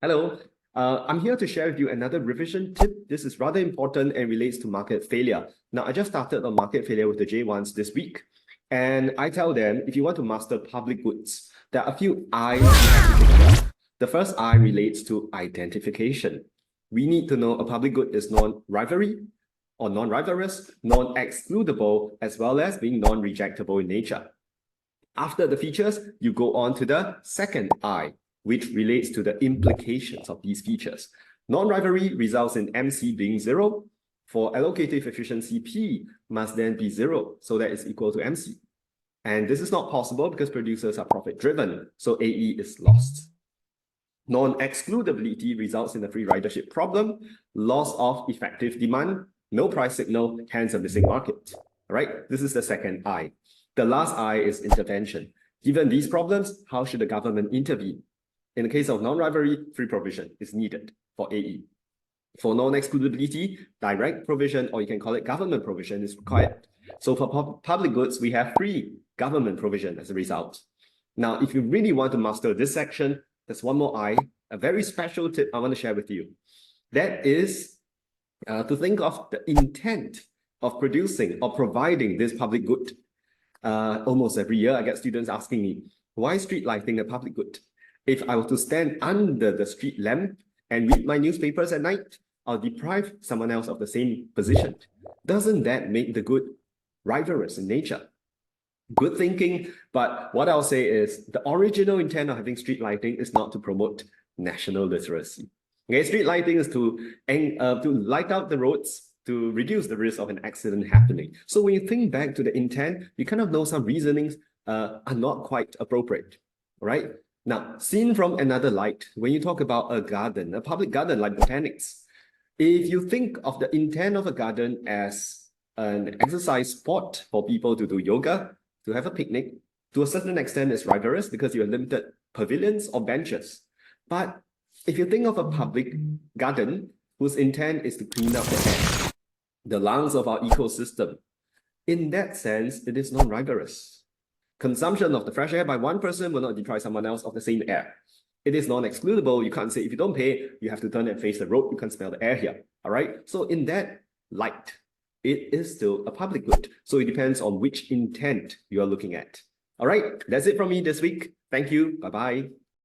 Hello, I'm here to share with you another revision tip. This is rather important and relates to market failure. Now, I just started on market failure with the J1s this week, and I tell them if you want to master public goods, there are a few I's you have to think about. The first I relates to identification. We need to know a public good is non-rivalry or non-rivalrous, non-excludable, as well as being non-rejectable in nature. After the features, you go on to the second I, which relates to the implications of these features. Non-rivalry results in MC being 0. For allocative efficiency, P must then be 0, so that is equal to MC. And this is not possible because producers are profit-driven, so AE is lost. Non-excludability results in a free ridership problem, loss of effective demand, no price signal, hence a missing market. All right, this is the second I. The last I is intervention. Given these problems, how should the government intervene? In the case of non-rivalry, free provision is needed for AE. For non-excludability, direct provision, or you can call it government provision, is required. So for public goods, we have free government provision as a result. Now, if you really want to master this section, there's one more I, a very special tip I want to share with you. That is to think of the intent of producing or providing this public good. Almost every year, I get students asking me, why street lighting a public good? If I were to stand under the street lamp and read my newspapers at night, I'll deprive someone else of the same position. Doesn't that make the good rivalrous in nature? Good thinking, but what I'll say is the original intent of having street lighting is not to promote national literacy. Okay, street lighting is to light out the roads, to reduce the risk of an accident happening. So when you think back to the intent, you kind of know some reasonings are not quite appropriate, all right? Now, seen from another light, when you talk about a garden, a public garden like botanics, if you think of the intent of a garden as an exercise spot for people to do yoga, to have a picnic, to a certain extent it's rivalrous because you have limited pavilions or benches. But if you think of a public garden whose intent is to clean up the air, the lungs of our ecosystem, in that sense, it is non-rivalrous. Consumption of the fresh air by one person will not deprive someone else of the same air. It is non-excludable. You can't say if you don't pay, you have to turn and face the road. You can't smell the air here. All right. So in that light, it is still a public good. So it depends on which intent you are looking at. All right. That's it from me this week. Thank you. Bye-bye.